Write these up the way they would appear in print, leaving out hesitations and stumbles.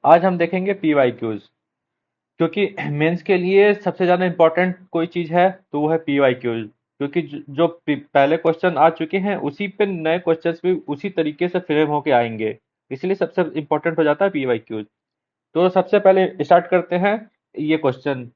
आज हम देखेंगे पीवाईक्यूज। क्योंकि मेंस के लिए सबसे ज्यादा इंपॉर्टेंट कोई चीज है तो वो है पीवाईक्यूज। क्योंकि जो पहले क्वेश्चन आ चुके हैं उसी पे नए क्वेश्चंस भी उसी तरीके से फ्रेम होके आएंगे। इसलिए सबसे इंपॉर्टेंट हो जाता है पीवाईक्यूज। तो सबसे पहले स्टार्ट करते हैं ये question.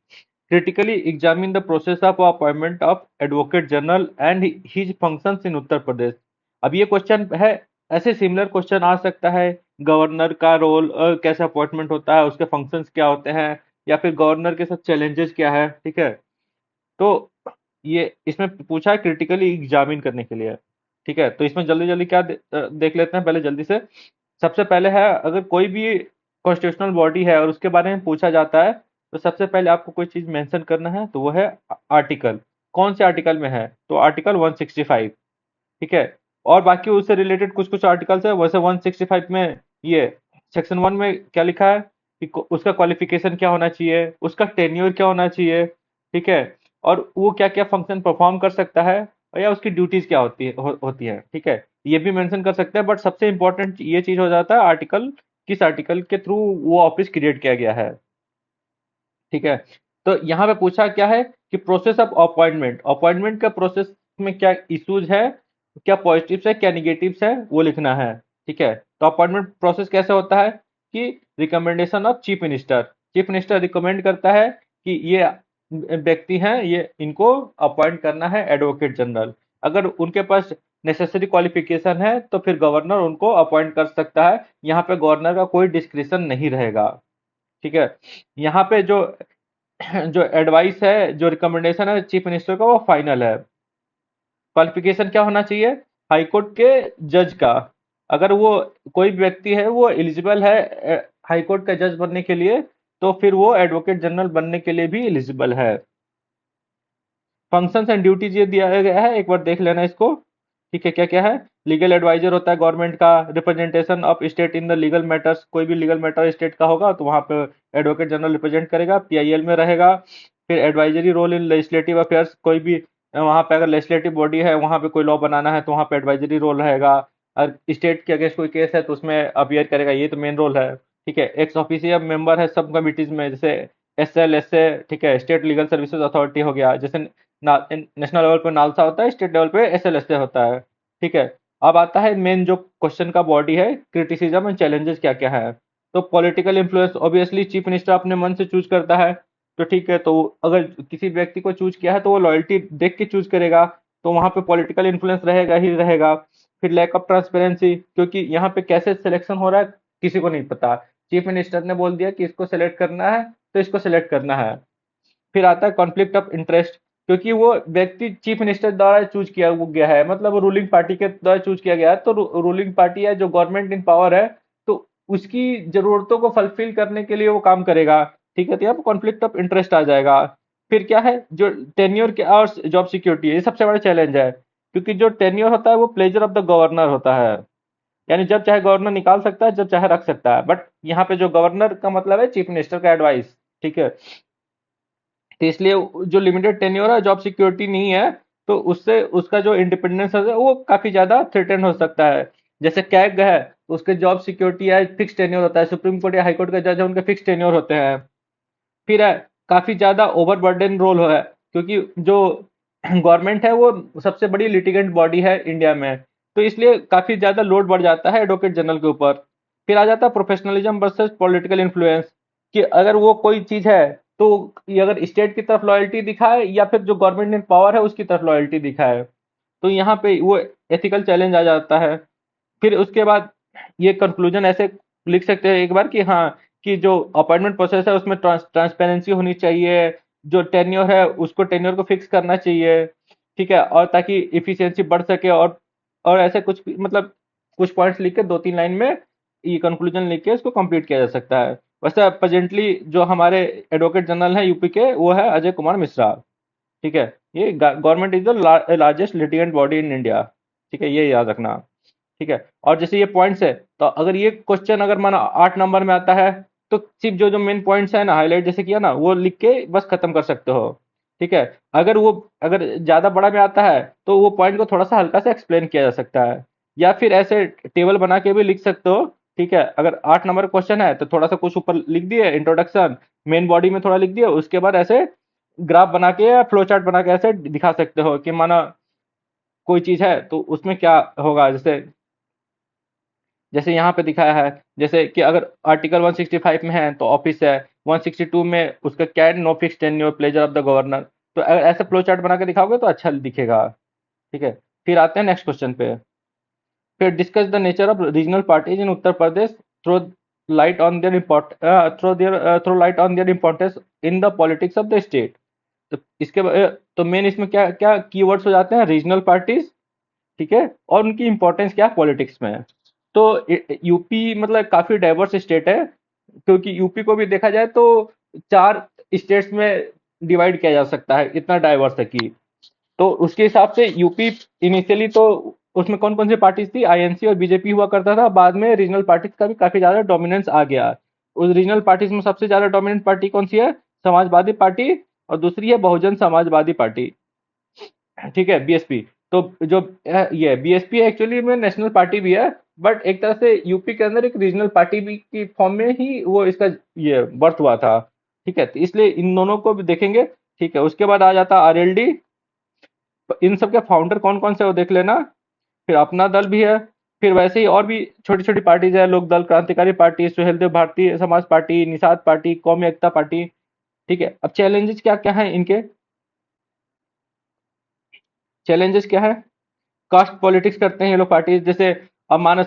Critically examine the process of appointment of advocate general and his functions in Uttar Pradesh. अब ये क्वेश्चन है, ऐसे सिमिलर क्वेश्चन आ सकता है। गवर्नर का रोल कैसे अपॉइंटमेंट होता है, उसके फंक्शंस क्या होते हैं, या फिर गवर्नर के साथ चैलेंजेस क्या है। ठीक है, तो ये इसमें पूछा है क्रिटिकली एग्जामिन करने के लिए। ठीक है, तो इसमें जल्दी जल्दी क्या देख लेते हैं पहले जल्दी से। सबसे पहले है, अगर कोई भी कॉन्स्टिट्यूशनल बॉडी है और उसके बारे में पूछा जाता है तो सबसे पहले आपको कोई चीज मेंशन करना है, तो वो है आर्टिकल। कौन से आर्टिकल में है, तो आर्टिकल 165। ठीक है, और बाकी उससे रिलेटेड कुछ कुछ आर्टिकल्स है। वैसे 165 में ये सेक्शन 1 में क्या लिखा है कि उसका क्वालिफिकेशन क्या होना चाहिए, उसका टेन्योर क्या होना चाहिए। ठीक है, और वो क्या क्या फंक्शन परफॉर्म कर सकता है, और या उसकी ड्यूटीज क्या होती है। ठीक है, ये भी मेंशन कर सकते हैं, बट सबसे इंपॉर्टेंट ये चीज हो जाता है आर्टिकल, किस आर्टिकल के थ्रू वो ऑफिस क्रिएट किया गया है। ठीक है, तो यहाँ पे पूछा क्या है कि प्रोसेस ऑफ अपॉइंटमेंट, अपॉइंटमेंट का प्रोसेस में क्या इश्यूज है, क्या पॉजिटिव्स है क्या निगेटिव्स है, वो लिखना है। ठीक है, तो अपॉइंटमेंट प्रोसेस कैसे होता है कि recommendation of chief minister, chief minister recommend करता है कि ये व्यक्ति हैं, ये इनको अपॉइंट करना है एडवोकेट जनरल। अगर उनके पास नेसेसरी क्वालिफिकेशन है तो फिर गवर्नर उनको अपॉइंट कर सकता है। यहाँ पे गवर्नर का कोई डिस्क्रिप्शन नहीं रहेगा। ठीक है, यहाँ पे जो जो एडवाइस है, जो रिकमेंडेशन है चीफ मिनिस्टर का, वो फाइनल है। क्वालिफिकेशन क्या होना चाहिए, हाई कोर्ट के जज का। अगर वो कोई व्यक्ति है वो एलिजिबल है हाई कोर्ट का जज बनने के लिए, तो फिर वो एडवोकेट जनरल बनने के लिए भी एलिजिबल है। फंक्शंस एंड ड्यूटीज ये दिया गया है, एक बार देख लेना इसको। ठीक है, क्या क्या है। लीगल एडवाइजर होता है गवर्नमेंट का, representation of state in the legal matters, कोई भी लीगल मैटर स्टेट का होगा तो वहां पे एडवोकेट जनरल रिप्रेजेंट करेगा, पीआईएल में रहेगा। फिर advisory role in legislative affairs, कोई भी वहां पे अगर लेजिस्लेटिव बॉडी है, वहां पे कोई लॉ बनाना है तो वहां पे एडवाइजरी रोल रहेगा। और स्टेट के अगेंस्ट कोई केस है तो उसमें अपियर करेगा, ये तो मेन रोल है। ठीक है, एक्स ऑफिशियल मेंबर है सब कमिटीज में, जैसे एस ए। ठीक है, स्टेट लीगल सर्विसेज अथॉरिटी हो गया, जैसे नेशनल लेवल पे नालसा होता है, स्टेट लेवल पे एसएलएसए होता है। ठीक है, अब आता है मेन जो क्वेश्चन का बॉडी है, क्रिटिसिज्म एंड चैलेंजेस क्या क्या है। तो political influence, obviously chief minister अपने मन से चूज करता है। तो ठीक है, तो अगर किसी व्यक्ति को चूज किया है तो वो लॉयल्टी देख के चूज करेगा, तो वहां पे पॉलिटिकल इन्फ्लुएंस रहेगा ही रहेगा। फिर लैक ऑफ ट्रांसपेरेंसी, क्योंकि यहाँ पे कैसे सिलेक्शन हो रहा है किसी को नहीं पता। चीफ मिनिस्टर ने बोल दिया कि इसको सेलेक्ट करना है तो इसको सेलेक्ट करना है। फिर आता है कॉन्फ्लिक्ट ऑफ इंटरेस्ट, क्योंकि वो व्यक्ति चीफ मिनिस्टर द्वारा चूज किया वो गया है, मतलब वो रूलिंग पार्टी के द्वारा चूज किया गया है, तो रूलिंग पार्टी है जो गवर्नमेंट इन पावर है, तो उसकी जरूरतों को फुलफिल करने के लिए वो काम करेगा। ठीक है, तो यहाँ पर कॉन्फ्लिक्ट ऑफ इंटरेस्ट आ जाएगा। फिर क्या है, जो टेन्योर के और जॉब सिक्योरिटी है, ये सबसे बड़ा चैलेंज है। क्योंकि जो टेन्योर होता है वो प्लेजर ऑफ द गवर्नर होता है, यानी जब चाहे गवर्नर निकाल सकता है, जब चाहे रख सकता है। बट यहाँ पे जो गवर्नर का मतलब है चीफ मिनिस्टर का एडवाइस। ठीक है, तो इसलिए जो लिमिटेड टेन्योर है, जॉब सिक्योरिटी नहीं है, तो उससे उसका जो इंडिपेंडेंस है वो काफी ज्यादा थ्रेटन हो सकता है। जैसे कैग है, उसके जॉब सिक्योरिटी है, फिक्स टेन्योर होता है। सुप्रीम कोर्ट या हाई कोर्ट का जज है, उनके फिक्स टेन्योर होते हैं। फिर है, काफी ज्यादा ओवरबर्डन रोल है, क्योंकि जो गवर्नमेंट है वो सबसे बड़ी लिटिगेंट बॉडी है इंडिया में, तो इसलिए काफी ज्यादा लोड बढ़ जाता है एडवोकेट जनरल के ऊपर। फिर आ जाता है प्रोफेशनलिज्म वर्सेस पॉलिटिकल इन्फ्लुएंस, कि अगर वो कोई चीज है तो ये अगर स्टेट की तरफ लॉयल्टी दिखाए या फिर जो गवर्नमेंट इन पावर है उसकी तरफ लॉयल्टी दिखाए, तो यहाँ पे वो एथिकल चैलेंज आ जाता है। फिर उसके बाद ये कंक्लूजन ऐसे लिख सकते हैं एक बार कि हाँ, कि जो अपॉइंटमेंट प्रोसेस है उसमें ट्रांसपेरेंसी होनी चाहिए, जो टेन्योर है उसको टेन्योर को फिक्स करना चाहिए। ठीक है, और ताकि इफिशियंसी बढ़ सके, और ऐसे कुछ मतलब कुछ पॉइंट्स लिख के 2-3 लाइन में ये कंक्लूजन लिख के इसको कंप्लीट किया जा सकता है। वैसे प्रेजेंटली जो हमारे एडवोकेट जनरल है यूपी के, वो है अजय कुमार मिश्रा। ठीक है, ये government is the largest litigant body in India. ठीक है, ये याद रखना। ठीक है, और जैसे ये पॉइंट्स है, तो अगर ये क्वेश्चन अगर माना 8 नंबर में आता है, तो सिर्फ जो जो मेन पॉइंट्स है ना, हाईलाइट जैसे किया ना, वो लिख के बस खत्म कर सकते हो। ठीक है, अगर ज्यादा बड़ा में आता है तो वो पॉइंट को थोड़ा सा हल्का से एक्सप्लेन किया जा सकता है, या फिर ऐसे टेबल बना के भी लिख सकते हो ठीक है, अगर 8 नंबर क्वेश्चन है तो थोड़ा सा कुछ ऊपर लिख दिए इंट्रोडक्शन, मेन बॉडी में थोड़ा लिख दिया, उसके बाद ऐसे ग्राफ बना के या फ्लो चार्ट बना के ऐसे दिखा सकते हो कि माना कोई चीज है तो उसमें क्या होगा। जैसे जैसे यहाँ पे दिखाया है, जैसे कि अगर आर्टिकल 165 में है तो ऑफिस है, 162 में उसका क्या है, no fix tenure pleasure of the governor. तो अगर ऐसे फ्लो चार्ट बना के दिखाओगे तो अच्छा दिखेगा। ठीक है, फिर आते हैं नेक्स्ट क्वेश्चन पे। फिर discuss the nature of regional parties in Uttar Pradesh, throw light on their import throw light on their importance in the politics of the state. तो तो मेन इसमें क्या क्या कीवर्ड्स हो जाते हैं, रीजनल पार्टीज, ठीक है, और उनकी इंपॉर्टेंस क्या है पॉलिटिक्स में। तो यूपी मतलब काफी डाइवर्स स्टेट है, क्योंकि यूपी को भी देखा जाए तो 4 स्टेट्स में डिवाइड किया जा सकता है, इतना डाइवर्स है कि। तो उसके हिसाब से यूपी इनिशियली तो उसमें कौन कौन सी पार्टीज थी, आईएनसी और बीजेपी हुआ करता था, बाद में रीजनल पार्टीज का भी काफी ज्यादा डोमिनेंस आ गया। उस रीजनल पार्टीज में सबसे ज्यादा डोमिनेंट पार्टी कौन सी है, समाजवादी पार्टी, और दूसरी है बहुजन समाजवादी पार्टी, ठीक है, बीएसपी। तो जो ये बीएसपी एक्चुअली में नेशनल पार्टी भी है, बट एक तरह से यूपी के अंदर एक रीजनल पार्टी भी की फॉर्म में ही वो इसका ये बर्थ हुआ था। ठीक है, तो इसलिए इन दोनों को भी देखेंगे। ठीक है, उसके बाद आ जाता आरएलडी। इन सब के फाउंडर कौन कौन से वो देख लेना। फिर अपना दल भी है। फिर वैसे ही और भी छोटी छोटी पार्टीज है, लोक दल, क्रांतिकारी party, Suheldev Bharatiya Samaj party, Nishad party, कौमी एकता पार्टी। ठीक है, अब चैलेंजेस क्या क्या है इनके, चैलेंजेस क्या है, कास्ट पॉलिटिक्स करते हैं ये लोग पार्टी। जैसे अब मानो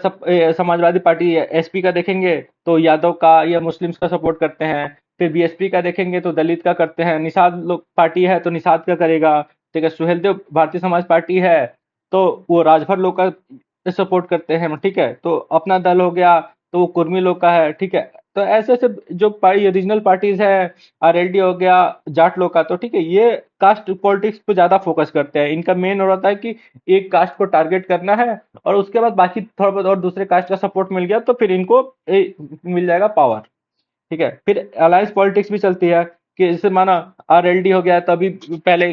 समाजवादी पार्टी एसपी का देखेंगे तो यादव का या मुस्लिम्स का सपोर्ट करते हैं। फिर बीएसपी का देखेंगे तो दलित का करते हैं। निषाद लोग पार्टी है तो निषाद का करेगा। ठीक है, सुहेलदेव भारतीय समाज पार्टी है तो वो राजभर लोग का सपोर्ट करते हैं। ठीक है, तो अपना दल हो गया तो वो कुर्मी लोग का है। ठीक है, तो ऐसे ऐसे जो रीजनल पार्टीज है, आरएलडी हो गया जाट लोग का, तो ठीक है, ये कास्ट पॉलिटिक्स पे ज्यादा फोकस करते हैं। इनका मेन हो रहा है कि एक कास्ट को टारगेट करना है, और उसके बाद बाकी थोड़ा बहुत और दूसरे कास्ट का सपोर्ट मिल गया तो फिर इनको मिल जाएगा पावर। ठीक है, फिर अलायंस पॉलिटिक्स भी चलती है कि जैसे माना आरएलडी हो गया, तभी पहले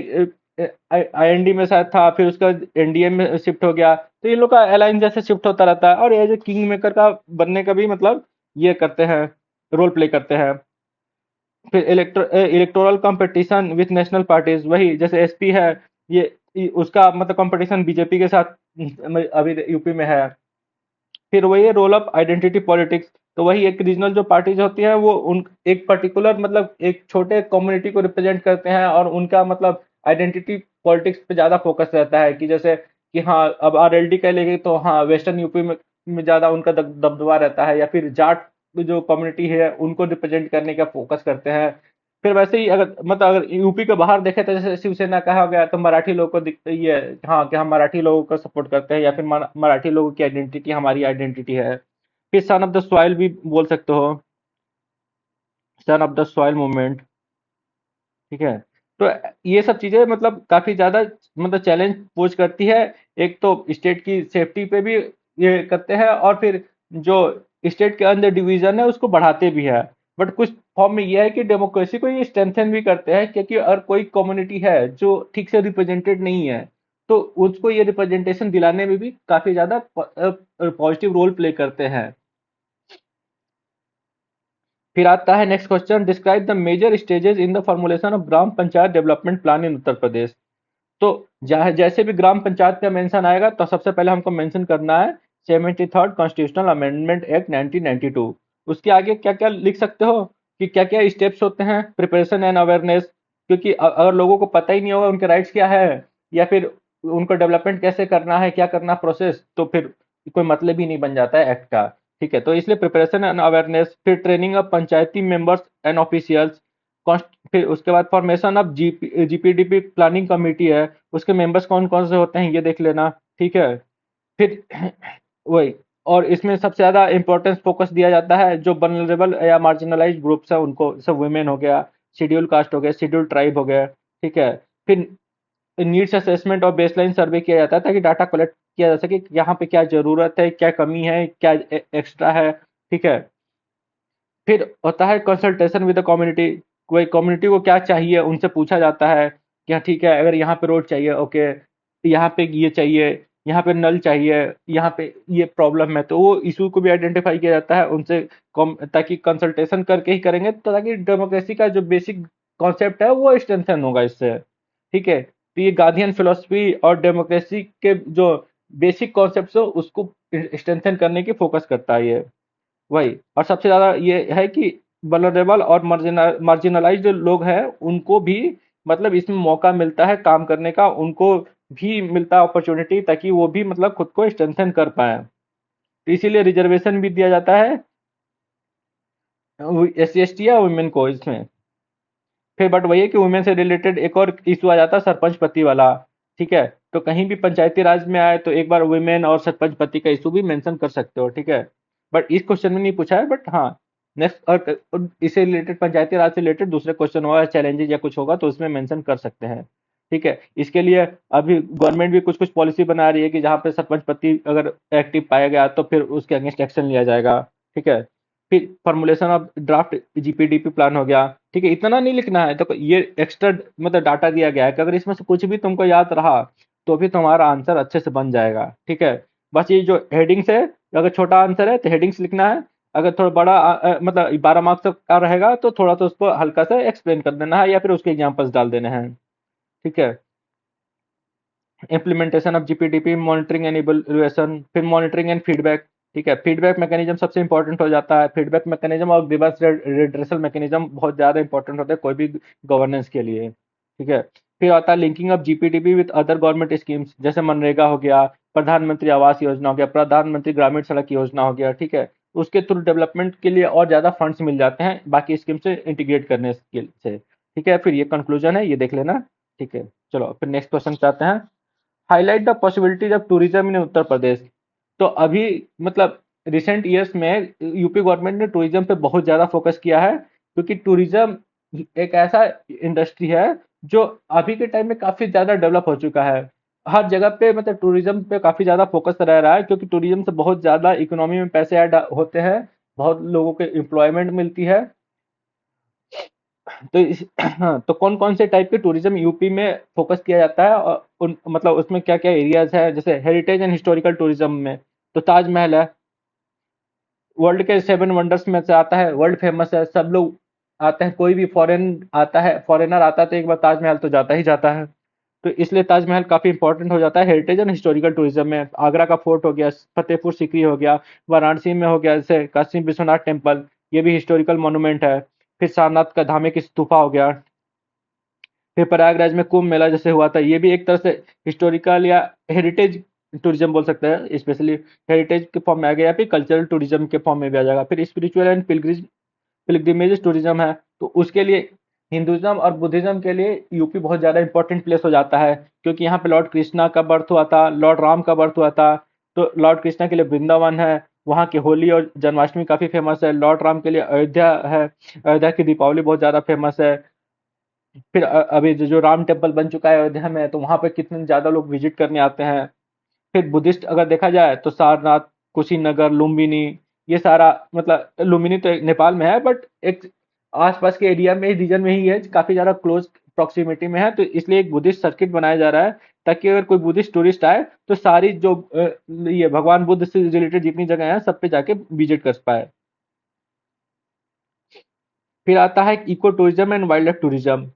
आईएनडी में शायद था, फिर उसका एनडीए में शिफ्ट हो गया, तो इन लोग का अलायंस जैसे शिफ्ट होता रहता है, और एज ए किंग मेकर का बनने का भी मतलब ये करते हैं, रोल प्ले करते हैं। फिर electoral competition with national parties, वही जैसे एसपी है, उसका मतलब कंपटीशन बीजेपी के साथ अभी यूपी में है। फिर वही है रोल ऑफ आइडेंटिटी पॉलिटिक्स, तो वही एक रीजनल जो पार्टीज होती हैं वो उन एक पर्टिकुलर मतलब एक छोटे कम्युनिटी को रिप्रेजेंट करते हैं, और उनका मतलब आइडेंटिटी पॉलिटिक्स पे ज्यादा फोकस रहता है कि जैसे कि हाँ अब आरएलडी का लेंगे तो हाँ वेस्टर्न यूपी में ज्यादा उनका दबदबा रहता है, या फिर जाट जो कम्युनिटी है उनको रिप्रेजेंट करने का फोकस करते हैं। फिर वैसे ही अगर मतलब अगर यूपी के बाहर देखे तो जैसे शिवसेना कहा गया तो मराठी लोग को ये हाँ कि हम मराठी लोगों को सपोर्ट करते हैं, या फिर मराठी लोगों की आइडेंटिटी हमारी आइडेंटिटी है। फिर सन ऑफ द सॉइल भी बोल सकते हो, son of the soil movement. ठीक है, तो ये सब चीजें मतलब काफी ज्यादा मतलब चैलेंज पोज करती है। एक तो स्टेट की सेफ्टी पे भी ये करते हैं, और फिर जो स्टेट के अंदर डिवीजन है उसको बढ़ाते भी है। बट कुछ फॉर्म में ये है कि डेमोक्रेसी को ये स्ट्रेंथन भी करते हैं, क्योंकि अगर कोई कम्युनिटी है जो ठीक से रिप्रेजेंटेड नहीं है तो उसको ये रिप्रेजेंटेशन दिलाने में भी काफी ज्यादा पॉजिटिव रोल प्ले करते हैं। फिर आता है next question, describe the major stages in the formulation of gram panchayat development plan in Uttar Pradesh. तो जैसे भी ग्राम पंचायत का मेंशन आएगा तो सबसे पहले हमको मेंशन करना है 73rd कॉन्स्टिट्यूशनल अमेंडमेंट एक्ट 1992। उसके आगे क्या क्या लिख सकते हो कि क्या क्या स्टेप्स होते हैं, प्रिपरेशन एंड अवेयरनेस, क्योंकि अगर लोगों को पता ही नहीं होगा उनके राइट्स क्या है, या फिर उनको डेवलपमेंट कैसे करना है, क्या करना प्रोसेस, तो फिर कोई मतलब ही नहीं बन जाता है एक्ट का। ठीक है, तो इसलिए प्रिपरेशन एंड अवेयरनेस, फिर training of Panchayati members and officials, फिर उसके बाद formation of GPDP planning committee है, उसके मेंबर्स कौन कौन से होते हैं ये देख लेना। ठीक है, फिर वही, और इसमें सबसे ज्यादा इंपॉर्टेंस फोकस दिया जाता है जो वल्नरेबल या मार्जिनलाइज्ड ग्रुप्स है उनको, सब वुमेन हो गया, शेड्यूल कास्ट हो गया, शेड्यूल ट्राइब हो गया। ठीक है, फिर नीड्स असेसमेंट और बेसलाइन सर्वे किया जाता है ताकि डाटा कलेक्ट किया जा सके कि यहाँ पे क्या जरूरत है, क्या कमी है, क्या एक्स्ट्रा है। ठीक है, फिर होता है कंसल्टेशन विद द कम्युनिटी, कोई कम्युनिटी को क्या चाहिए उनसे पूछा जाता है कि हाँ ठीक है, अगर यहाँ पे रोड चाहिए, ओके, यहाँ पे ये चाहिए, यहाँ पे नल चाहिए, यहाँ पे ये प्रॉब्लम है, तो वो इशू को भी आइडेंटिफाई किया जाता है उनसे, ताकि कंसल्टेशन करके ही करेंगे, तो ताकि डेमोक्रेसी का जो बेसिक कॉन्सेप्ट है वो स्ट्रेंथन होगा इससे। ठीक है, तो ये गांधीयन फिलोसफी और डेमोक्रेसी के जो बेसिक कॉन्सेप्ट है उसको स्ट्रेंथन करने की फोकस करता है ये। वही, और सबसे ज्यादा ये है कि वल्नरेबल और मार्जिनलाइज्ड लोग हैं उनको भी मतलब इसमें मौका मिलता है काम करने का, उनको भी मिलता है अपॉर्चुनिटी, ताकि वो भी मतलब खुद को स्ट्रेंथन कर पाए। तो इसीलिए रिजर्वेशन भी दिया जाता है SC ST या वुमेन को इसमें। फिर बट वही है कि वुमेन से रिलेटेड एक और इशू आ जाता है, सरपंच पति वाला। ठीक है, तो कहीं भी पंचायती राज में आए तो एक बार वुमेन और सरपंच पति का इशू भी मेंशन कर सकते हो। ठीक है, बट इस क्वेश्चन में नहीं पूछा है, बट हाँ नेक्स्ट और इससे रिलेटेड पंचायती राज से रिलेटेड दूसरे क्वेश्चन होगा, चैलेंजेस या कुछ होगा तो उसमें मेंशन कर सकते हैं। ठीक है, इसके लिए अभी गवर्नमेंट भी कुछ कुछ पॉलिसी बना रही है कि जहाँ पे सरपंच पति अगर एक्टिव पाया गया तो फिर उसके अगेंस्ट एक्शन लिया जाएगा। ठीक है, फिर formulation of draft GPDP plan हो गया। ठीक है, इतना नहीं लिखना है, तो ये एक्स्ट्रा मतलब डाटा दिया गया है कि अगर इसमें से कुछ भी तुमको याद रहा तो भी तुम्हारा आंसर अच्छे से बन जाएगा। ठीक है, बस ये जो हेडिंग्स है, अगर छोटा आंसर है तो हेडिंग्स लिखना है, अगर थोड़ा बड़ा मतलब 12 मार्क्स का रहेगा तो थोड़ा सा उसको हल्का सा एक्सप्लेन कर देना है या फिर उसके एग्जाम्पल्स डाल देने हैं। ठीक है, implementation of GPDP, monitoring and evaluation, फिर मॉनिटरिंग एंड फीडबैक। ठीक है, फीडबैक मैकेनिज्म सबसे इंपॉर्टेंट हो जाता है, फीडबैक मैकेनिज्म और रिवर्स रिड्रेसल मैकेनिज्म बहुत ज्यादा इंपॉर्टेंट होते हैं कोई भी गवर्नेंस के लिए। ठीक है, फिर आता है linking of GPDP with other government schemes, जैसे मनरेगा हो गया, प्रधानमंत्री आवास योजना हो गया, प्रधानमंत्री ग्रामीण सड़क योजना हो गया। ठीक है, उसके थ्रू डेवलपमेंट के लिए और ज्यादा फंड्स मिल जाते हैं बाकी स्कीम से इंटीग्रेट करने से। ठीक है, फिर ये कंक्लूजन है, ये देख लेना। ठीक है, चलो फिर नेक्स्ट क्वेश्चन पे आते हैं। Highlight the possibilities of tourism in Uttar Pradesh. तो अभी मतलब रिसेंट ईयर्स में यूपी गवर्नमेंट ने टूरिज्म पे बहुत ज्यादा फोकस किया है, क्योंकि टूरिज्म एक ऐसा इंडस्ट्री है जो अभी के टाइम में काफी ज्यादा डेवलप हो चुका है। हर जगह पे मतलब टूरिज्म पे काफी ज्यादा फोकस रह रहा है, क्योंकि टूरिज्म से बहुत ज्यादा इकोनॉमी में पैसे ऐड होते हैं, बहुत लोगों को एम्प्लॉयमेंट मिलती है। तो हाँ, तो कौन कौन से टाइप के टूरिज्म यूपी में फोकस किया जाता है, और मतलब उसमें क्या क्या एरियाज है, जैसे हेरिटेज एंड हिस्टोरिकल टूरिज्म में तो ताजमहल है, वर्ल्ड के 7 वंडर्स में से आता है, वर्ल्ड फेमस है, सब लोग आते हैं, कोई भी फॉरेनर आता है तो एक बार ताजमहल तो जाता ही जाता है। तो इसलिए ताजमहल काफी इंपॉर्टेंट हो जाता है हेरिटेज एंड हिस्टोरिकल टूरिज्म में। आगरा का फोर्ट हो गया, फतेहपुर सीकरी हो गया, वाराणसी में हो गया जैसे काशी विश्वनाथ टेम्पल, ये भी हिस्टोरिकल मॉन्यूमेंट है। फिर सारनाथ का धार्मिक स्तूपा हो गया। फिर प्रयागराज में कुंभ मेला जैसे हुआ था, ये भी एक तरह से हिस्टोरिकल या हेरिटेज टूरिज्म बोल सकते हैं, स्पेशली हेरिटेज के फॉर्म में आ गया, या फिर कल्चरल टूरिज्म के फॉर्म में भी आ जाएगा। फिर स्पिरिचुअल एंड पिलग्रिमेज टूरिज्म है, तो उसके लिए हिंदुज्म और बुद्धिज्म के लिए यूपी बहुत ज्यादा इंपॉर्टेंट प्लेस हो जाता है, क्योंकि यहाँ पे लॉर्ड कृष्णा का बर्थ हुआ था, लॉर्ड राम का बर्थ हुआ था। तो लॉर्ड कृष्णा के लिए वृंदावन है, वहाँ की होली और जन्माष्टमी काफी फेमस है। लॉर्ड राम के लिए अयोध्या है, अयोध्या की दीपावली बहुत ज्यादा फेमस है। फिर अभी जो राम टेम्पल बन चुका है अयोध्या में, तो वहां पे कितने ज्यादा लोग विजिट करने आते हैं। फिर बुद्धिस्ट अगर देखा जाए तो सारनाथ, कुशीनगर, लुम्बिनी, ये सारा मतलब लुम्बिनी तो नेपाल में है, बट एक आसपास के एरिया में, रीजन में ही है, काफी ज्यादा क्लोज प्रॉक्सिमिटी में है, तो इसलिए एक बुद्धिस्ट सर्किट बनाया जा रहा है, ताकि अगर कोई बुद्धिस्ट टूरिस्ट आए तो सारी जो ये भगवान बुद्ध से रिलेटेड जितनी जगह है सब पे जाके विजिट कर पाए। फिर आता है eco tourism and wild life tourism.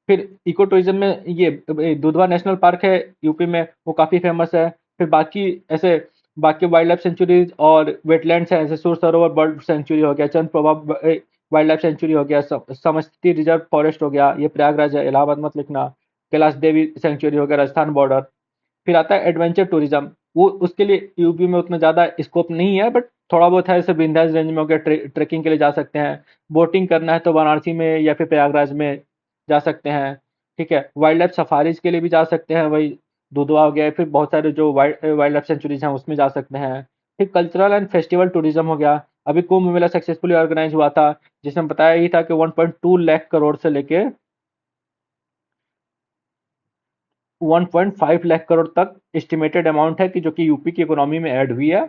फिर इको टूरिज्म में ये दुधवा नेशनल पार्क है यूपी में, वो काफी फेमस है। फिर बाकी ऐसे बाकी वाइल्ड लाइफ सेंचुरीज और वेटलैंड्स हैं, जैसे सुर सरोवर बर्ड सेंचुरी हो गया, Chandraprabha wild life sanctuary हो गया, समस्ती रिजर्व फॉरेस्ट हो गया, ये प्रयागराज है, इलाहाबाद मत लिखना। कैलाश देवी सेंचुरी हो गया, राजस्थान बॉर्डर। फिर आता है एडवेंचर टूरिज्म, वो उसके लिए यूपी में उतना ज्यादा स्कोप नहीं है, बट थोड़ा बहुत है, जैसे विंध्याचल रेंज में हो गया, ट्रेकिंग के लिए जा सकते हैं। बोटिंग करना है तो वाराणसी में या फिर प्रयागराज में जा सकते हैं। ठीक है, वाइल्ड लाइफ सफारीज के लिए भी जा सकते हैं, वही दुधवा हो गया, फिर बहुत सारे जो वाइल्ड लाइफ सेंचुरीज हैं उसमें जा सकते हैं। फिर कल्चरल एंड फेस्टिवल टूरिज्म हो गया, अभी कुंभ मेला सक्सेसफुली ऑर्गेनाइज हुआ था, जिसमें बताया ही था कि 1.2 लाख करोड़ से लेके 1.5 लाख करोड़ तक एस्टिमेटेड अमाउंट है, कि जो कि यूपी की इकोनॉमी में ऐड हुई है।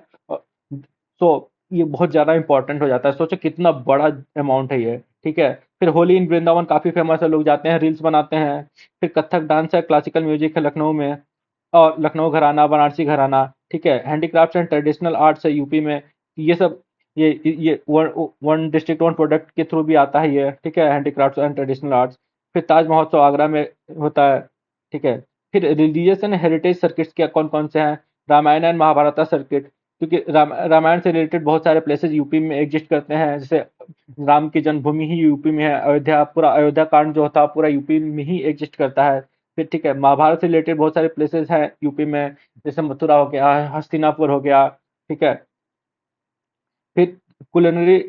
तो ये बहुत ज्यादा इंपॉर्टेंट हो जाता है, सोचो कितना बड़ा अमाउंट है ये। ठीक है, फिर होली इन वृंदावन काफी फेमस है, लोग जाते हैं, रील्स बनाते हैं। फिर कथक डांस है, क्लासिकल म्यूजिक है लखनऊ में। और लखनऊ घराना, बनारसी घराना, ठीक है। हैंडीक्राफ्ट्स एंड ट्रेडिशनल आर्ट्स है यूपी में, ये सब ये one one district one product के थ्रू भी आता है ये, ठीक है, हैंडीक्राफ्ट्स एंड ट्रेडिशनल आर्ट्स। फिर ताज महोत्सव आगरा में होता है, ठीक है। फिर रिलीजियस एंड हेरिटेज सर्किट्स क्या कौन कौन से हैं? रामायण एंड महाभारत सर्किट, क्योंकि रामायण से रिलेटेड बहुत सारे प्लेसेस यूपी में एग्जिस्ट करते हैं, जैसे राम की जन्मभूमि ही यूपी में है, अयोध्या, पूरा अयोध्या कांड जो होता है पूरा यूपी में ही एग्जिस्ट करता है। फिर ठीक है, महाभारत से रिलेटेड बहुत सारे प्लेसेस हैं यूपी में, जैसे मथुरा हो गया, हस्तिनापुर हो गया, ठीक है। फिर कुलिनरी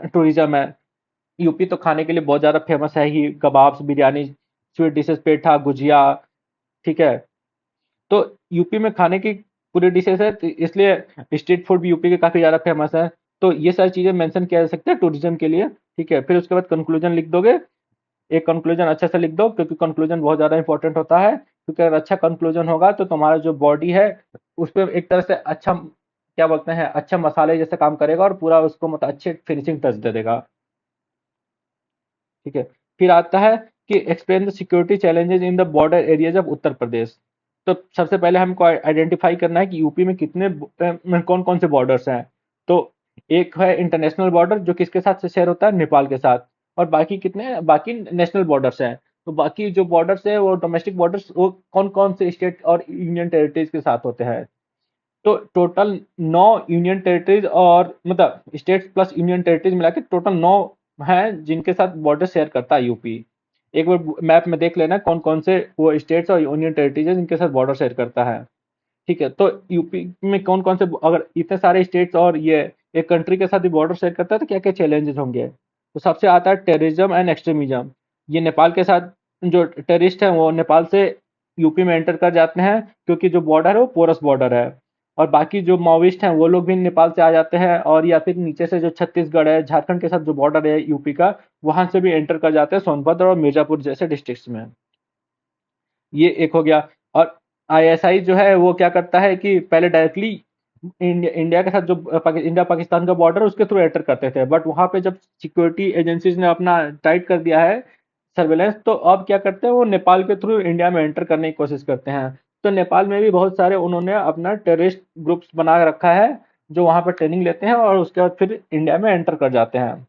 टूरिज्म है, यूपी तो खाने के लिए बहुत ज़्यादा फेमस है ही, कबाब्स, बिरयानी, स्वीट डिशेस, पेठा, गुजिया, ठीक है। तो यूपी में खाने की पूरी डिशेस है, तो इसलिए स्ट्रीट फूड भी यूपी के काफ़ी ज़्यादा फेमस है। तो ये सारी चीज़ें मेंशन किया जा सकता है टूरिज्म के लिए, ठीक है। फिर उसके बाद कंक्लूजन लिख दोगे, एक कंक्लूजन अच्छे से लिख दो, क्योंकि कंक्लूजन बहुत ज़्यादा इंपॉर्टेंट होता है, क्योंकि अगर अच्छा कंक्लूजन होगा तो तुम्हारा जो बॉडी है उस पर एक तरह से अच्छा, क्या बोलते हैं, अच्छा मसाले जैसे काम करेगा और पूरा उसको मतलब अच्छे फिनिशिंग टच दे देगा, ठीक है। फिर आता है कि explain the security challenges in the border areas of Uttar Pradesh. तो सबसे पहले हमको आइडेंटिफाई करना है कि यूपी में कितने कौन कौन से बॉर्डर्स हैं। तो एक है इंटरनेशनल बॉर्डर, जो किसके साथ से शेयर होता है, नेपाल के साथ। और बाकी कितने, बाकी नेशनल बॉर्डर्स हैं। तो बाकी जो बॉर्डर्स है वो डोमेस्टिक बॉर्डर्स, वो कौन कौन से स्टेट और यूनियन टेरिटरीज के साथ होते हैं। तो टोटल 9 यूनियन टेरिटरीज, और मतलब स्टेट्स प्लस यूनियन टेरिटरीज मिला के टोटल 9 हैं जिनके साथ बॉर्डर शेयर करता है यूपी। एक बार मैप में देख लेना कौन कौन से वो स्टेट्स और यूनियन टेरिटरीज है जिनके साथ बॉर्डर शेयर करता है, ठीक है। तो यूपी में कौन कौन से, अगर इतने सारे स्टेट्स और ये एक कंट्री के साथ भी बॉर्डर शेयर करता है तो क्या क्या चैलेंजेस होंगे। तो सबसे आता है टेररिज्म एंड एक्सट्रीमिज्म। ये नेपाल के साथ, जो टेररिस्ट हैं वो नेपाल से यूपी में एंटर कर जाते हैं, क्योंकि जो बॉर्डर है वो पोरस बॉर्डर है। और बाकी जो माओइस्ट हैं वो लोग भी नेपाल से आ जाते हैं, और या फिर नीचे से जो छत्तीसगढ़ है, झारखंड के साथ जो बॉर्डर है यूपी का, वहां से भी एंटर कर जाते हैं सोनभद्र और मिर्जापुर जैसे डिस्ट्रिक्ट्स में। ये एक हो गया। और आईएसआई जो है वो क्या करता है कि पहले डायरेक्टली इंडिया के साथ जो इंडिया पाकिस्तान का बॉर्डर उसके थ्रू एंटर करते थे, बट वहां पे जब सिक्योरिटी एजेंसीज ने अपना टाइट कर दिया है सर्वेलेंस, तो अब क्या करते हैं, वो नेपाल के थ्रू इंडिया में एंटर करने की कोशिश करते हैं। तो नेपाल में भी बहुत सारे उन्होंने अपना टेररिस्ट ग्रुप्स बना रखा है, जो वहां पर ट्रेनिंग लेते हैं और उसके बाद फिर इंडिया में एंटर कर जाते हैं।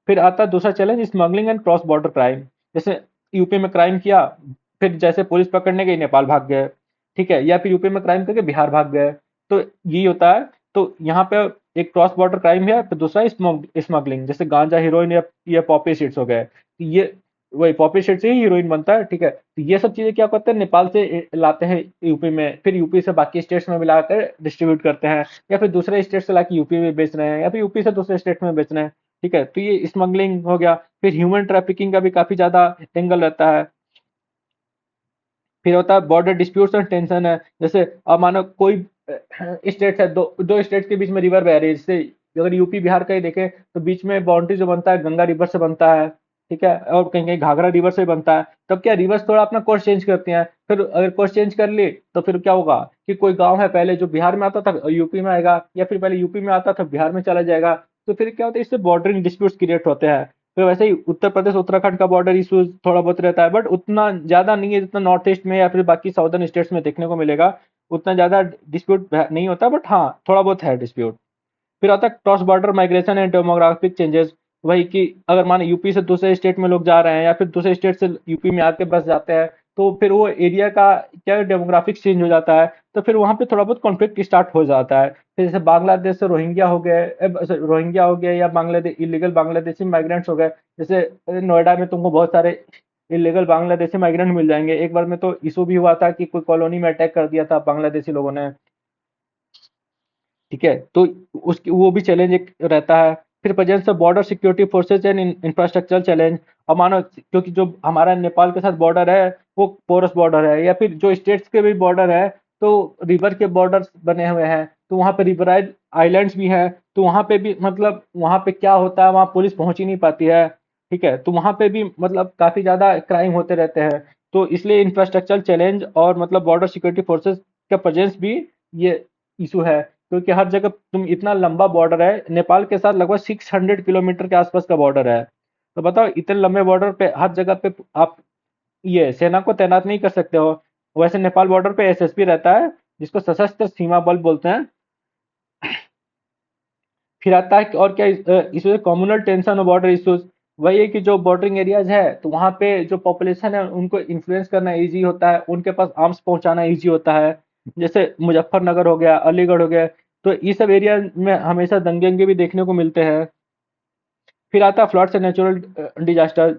फिर आता है दूसरा challenge, smuggling and cross border crime. जैसे यूपी में क्राइम किया, फिर जैसे पुलिस पकड़ने गई नेपाल भाग गए, ठीक है, या फिर यूपी में क्राइम करके बिहार भाग गए। तो यही होता है। तो यहाँ पे एक क्रॉस बॉर्डर क्राइम है, फिर दूसरा स्मगलिंग, जैसे गांजा, हीरोइन या पॉपी सीड्स हो गए। ये वही पॉपी सीड से ही हीरोइन बनता है, ठीक है। तो ये सब चीजें क्या करते हैं, नेपाल से लाते हैं यूपी में, फिर यूपी से बाकी स्टेट्स में मिलाकर डिस्ट्रीब्यूट करते हैं, या फिर दूसरे स्टेट से लाके यूपी में बेच रहे हैं, या फिर यूपी से दूसरे स्टेट में बेच रहे हैं, ठीक है। तो ये स्मगलिंग हो गया। फिर ह्यूमन ट्रैफिकिंग का भी काफी ज्यादा एंगल रहता है। फिर होता है बॉर्डर डिस्प्यूट्स एंड टेंशन है, जैसे अब मानो कोई स्टेट है, दो दो स्टेट के बीच में रिवर बह रही है, जैसे अगर यूपी बिहार का ही देखें तो बीच में बाउंड्री जो बनता है गंगा रिवर से बनता है, ठीक है, और कहीं कहीं घाघरा रिवर से बनता है। तब क्या रिवर्स थोड़ा अपना कोर्स चेंज करती हैं, फिर अगर कोर्स चेंज कर ली तो फिर क्या होगा कि कोई गांव है पहले जो बिहार में आता था यूपी में आएगा, या फिर पहले यूपी में आता था बिहार में चला जाएगा। तो फिर क्या होता है, इससे बॉर्डरिंग डिस्प्यूट्स क्रिएट होते हैं। फिर वैसे ही उत्तर प्रदेश उत्तराखंड का बॉर्डर इशूज थोड़ा बहुत रहता है, बट उतना ज्यादा नहीं है जितना नॉर्थ ईस्ट में या फिर बाकी साउदर्न स्टेट्स में देखने को मिलेगा। उतना ज्यादा डिस्प्यूट नहीं होता, बट हाँ थोड़ा बहुत है डिस्प्यूट। फिर आता है cross border migration and demographic changes. वही कि अगर माने यूपी से दूसरे स्टेट में लोग जा रहे हैं, या फिर दूसरे स्टेट से यूपी में आके बस जाते हैं, तो फिर वो एरिया का क्या डेमोग्राफिक्स चेंज हो जाता है। तो फिर वहां पे थोड़ा बहुत कॉन्फ्लिक्ट स्टार्ट हो जाता है। फिर जैसे बांग्लादेश से रोहिंग्या हो गए, रोहिंग्या हो गए, या बांग्लादेश इलीगल बांग्लादेशी माइग्रेंट्स हो गए। जैसे नोएडा में तुमको बहुत सारे इलीगल बांग्लादेशी माइग्रेंट मिल जाएंगे। एक बार में तो इशू भी हुआ था कि कोई कॉलोनी में अटैक कर दिया था बांग्लादेशी लोगों ने, ठीक है। तो उसकी वो भी चैलेंज एक रहता है। फिर presence of border security forces and infrastructural challenge. अब मानो क्योंकि जो हमारा नेपाल के साथ बॉर्डर है वो पोरस बॉर्डर है, या फिर जो स्टेट्स के भी बॉर्डर है तो रिवर के बॉर्डर बने हुए हैं, तो वहाँ पे रिवराइज आइलैंड्स भी हैं। तो वहाँ पे भी मतलब वहाँ पे क्या होता है, वहाँ पुलिस पहुंच ही नहीं पाती है, ठीक है। तो वहाँ पे भी मतलब काफी ज्यादा क्राइम होते रहते हैं। तो इसलिए इंफ्रास्ट्रक्चरल चैलेंज और मतलब बॉर्डर सिक्योरिटी फोर्सेज का प्रेजेंस भी ये इशू है, क्योंकि हर जगह तुम इतना लंबा बॉर्डर है, नेपाल के साथ लगभग 600 किलोमीटर के आसपास का बॉर्डर है। तो बताओ इतने लंबे बॉर्डर पे हर जगह पे आप ये सेना को तैनात नहीं कर सकते हो। वैसे नेपाल बॉर्डर पे एसएसपी रहता है, जिसको सशस्त्र सीमा बल बोलते हैं। फिर आता है और क्या इशू, कम्युनल टेंशन और बॉर्डर इश्यूज। वही है कि जो बॉर्डरिंग एरियाज है तो वहाँ पे जो पॉपुलेशन है उनको इन्फ्लुएंस करना इजी होता है, उनके पास आर्म्स पहुंचाना इजी होता है। जैसे मुजफ्फरनगर हो गया, अलीगढ़ हो गया, तो ये सब एरिया में हमेशा दंगे दंगे भी देखने को मिलते हैं। फिर आता है फ्लड से नेचुरल डिजास्टर।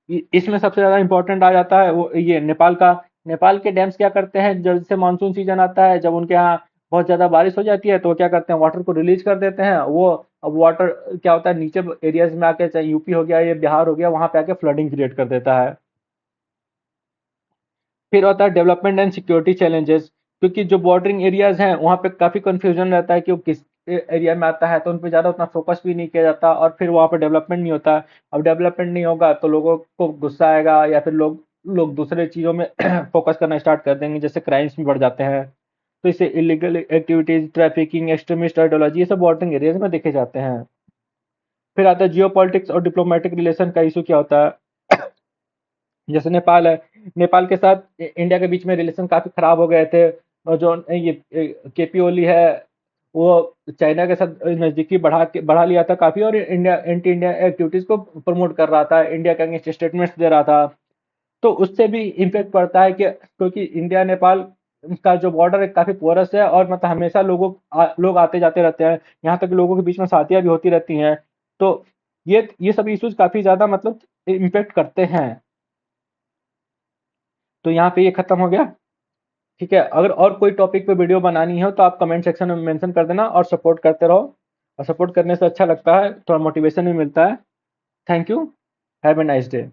इसमें सबसे ज्यादा इंपॉर्टेंट आ जाता है वो ये नेपाल का। नेपाल के डैम्स क्या करते हैं, जब से मानसून सीजन आता है, जब उनके यहाँ बहुत ज्यादा बारिश हो जाती है तो वो क्या करते हैं, वाटर को रिलीज कर देते हैं। वो अब वाटर क्या होता है, नीचे एरियाज में आके, चाहे यूपी हो गया या बिहार हो गया, वहां पे आके फ्लडिंग क्रिएट कर देता है। फिर होता है डेवलपमेंट एंड सिक्योरिटी चैलेंजेस। क्योंकि जो बॉर्डरिंग एरियाज हैं वहाँ पे काफी कंफ्यूजन रहता है कि वो किस एरिया में आता है, तो उन पे ज्यादा उतना फोकस भी नहीं किया जाता, और फिर वहाँ पे डेवलपमेंट नहीं होता। अब डेवलपमेंट नहीं होगा तो लोगों को गुस्सा आएगा, या फिर लोग लोग दूसरे चीजों में फोकस करना स्टार्ट कर देंगे, जैसे क्राइम्स भी बढ़ जाते हैं। तो इससे illegal activities, trafficking, extremist ideology, ये सब बॉर्डरिंग एरियाज में देखे जाते हैं। फिर आता है जियो पॉलिटिक्स और डिप्लोमेटिक रिलेशन का इशू क्या होता है। जैसे नेपाल है, नेपाल के साथ इंडिया के बीच में रिलेशन काफी खराब हो गए थे। और जो ये केपी ओली है, वो चाइना के साथ नजदीकी बढ़ा लिया था काफी, और इंडिया एंटी इंडिया एक्टिविटीज को प्रमोट कर रहा था, इंडिया के अगेंस्ट स्टेटमेंट्स दे रहा था। तो उससे भी इम्पेक्ट पड़ता है कि क्योंकि इंडिया नेपाल का जो बॉर्डर है काफी पोरस है, और मतलब हमेशा लोग आते जाते रहते हैं, यहाँ तक कि लोगों के बीच में शादियां भी होती रहती हैं। तो ये सब इश्यूज काफी ज्यादा मतलब इम्पेक्ट करते हैं। तो यहाँ पे ये खत्म हो गया। ठीक है, अगर और कोई टॉपिक पे वीडियो बनानी हो तो आप कमेंट सेक्शन में मेंशन कर देना, और सपोर्ट करते रहो। और सपोर्ट करने से अच्छा लगता है, थोड़ा मोटिवेशन भी मिलता है। Thank you. Have a nice day.